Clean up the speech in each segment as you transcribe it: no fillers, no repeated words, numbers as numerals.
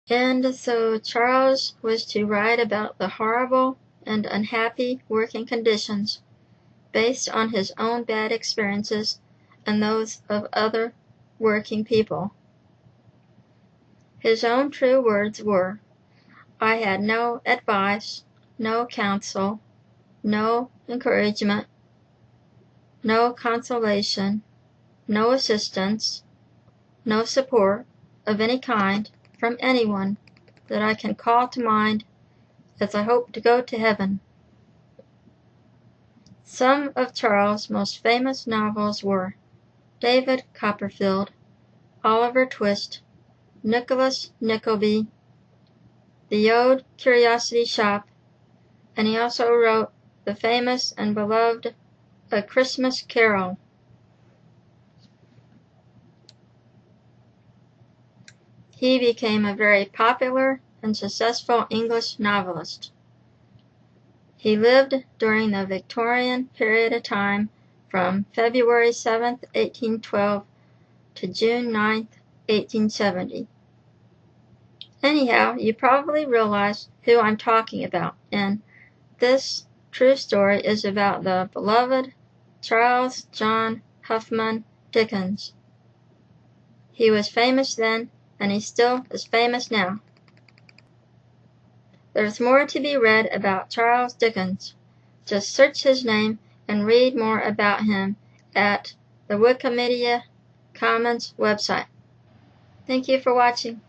And so Charles was to write about the horrible and unhappy working conditions based on his own bad experiences and those of other working people. His own true words were, "I had no advice, no counsel, no encouragement, no consolation, no assistance, no support of any kind from anyone that I can call to mind as I hope to go to heaven." Some of Charles' most famous novels were David Copperfield, Oliver Twist, Nicholas Nickleby, The Old Curiosity Shop, and he also wrote the famous and beloved A Christmas Carol. He became a very popular and successful English novelist. He lived during the Victorian period of time from February 7th, 1812 to June 9th, 1870. Anyhow, you probably realize who I'm talking about, and this true story is about the beloved Charles John Huffman Dickens. He was famous then, and he still is famous now. There's more to be read about Charles Dickens. Just search his name and read more about him at the Wikimedia Commons website. Thank you for watching.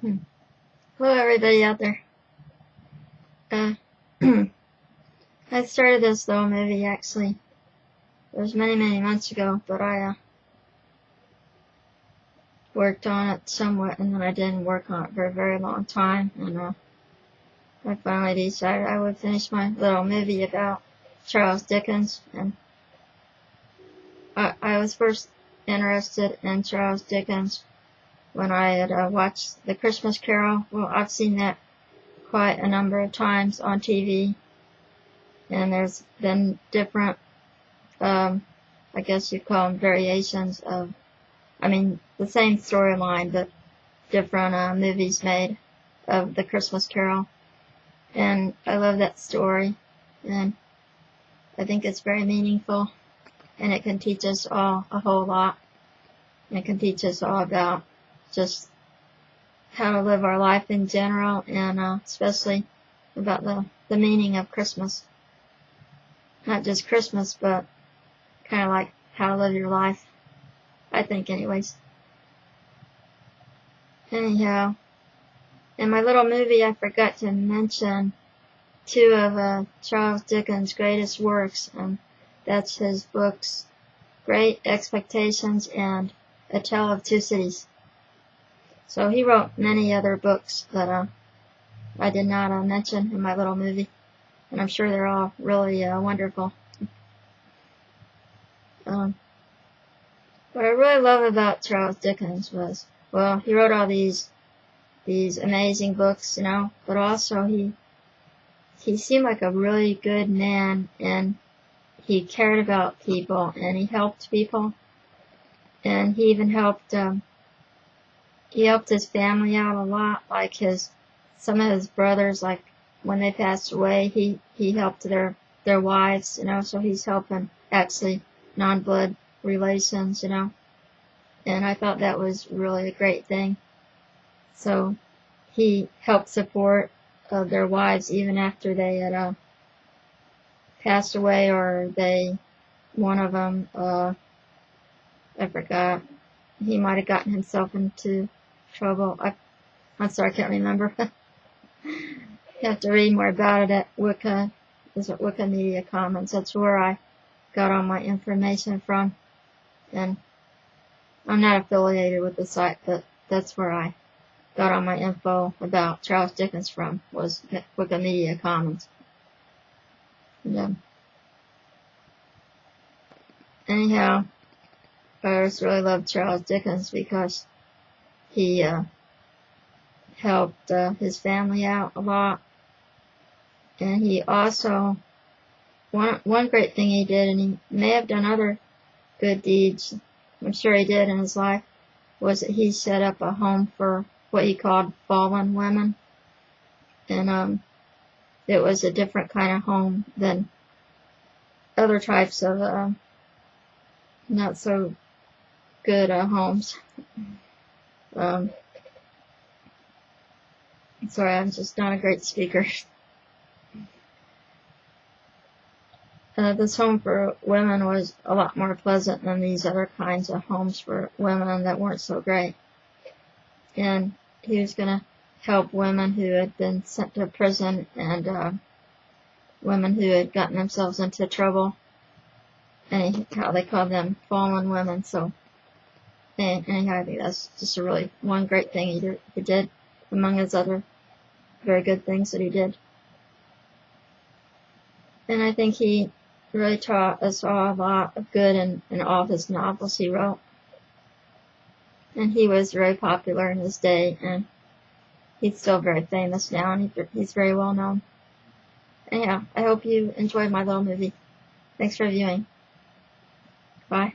Hello everybody out there. I started this little movie actually. It was many months ago, but I worked on it somewhat, and then I didn't work on it for a very long time, and I finally decided I would finish my little movie about Charles Dickens. And I was first interested in Charles Dickens when I had watched The Christmas Carol. Well, I've seen that quite a number of times on TV, and there's been different, I guess you'd call them variations of, the same storyline, but different movies made of The Christmas Carol. And I love that story, and I think it's very meaningful, and it can teach us all a whole lot. And it can teach us all about just how to live our life in general, and especially about the meaning of Christmas. Not just Christmas, but kind of like how to live your life, I think anyways. Anyhow, in my little movie I forgot to mention two of Charles Dickens' greatest works, and that's his books Great Expectations and A Tale of Two Cities. So he wrote many other books that I did not mention in my little movie, and I'm sure they're all really wonderful. What I really love about Charles Dickens was, well, he wrote all these amazing books, but also he seemed like a really good man, and he cared about people, and he helped people, and he even helped his family out a lot, like some of his brothers, like when they passed away, he helped their wives, so he's helping actually non-blood relations, and I thought that was really a great thing. So he helped support their wives even after they had passed away, or one of them, I forgot, he might have gotten himself into trouble. I'm sorry, I can't remember. You have to read more about it at Wikimedia Commons. That's where I got all my information from, and I'm not affiliated with the site, but that's where I got all my info about Charles Dickens from, was Wikimedia Commons. And, anyhow, I just really love Charles Dickens because he helped his family out a lot, and he also, one great thing he did, and he may have done other good deeds, I'm sure he did in his life, was that he set up a home for what he called fallen women. And it was a different kind of home than other types of not so good homes. Sorry, I'm just not a great speaker. This home for women was a lot more pleasant than these other kinds of homes for women that weren't so great. And he was going to help women who had been sent to prison and women who had gotten themselves into trouble. And how they called them fallen women. So, anyhow, I think that's just a really one great thing he did among his other very good things that he did. And I think he really taught us all a lot of good in all of his novels he wrote. And he was very popular in his day, and he's still very famous now, and he's very well known. Anyhow, I hope you enjoyed my little movie. Thanks for viewing. Bye.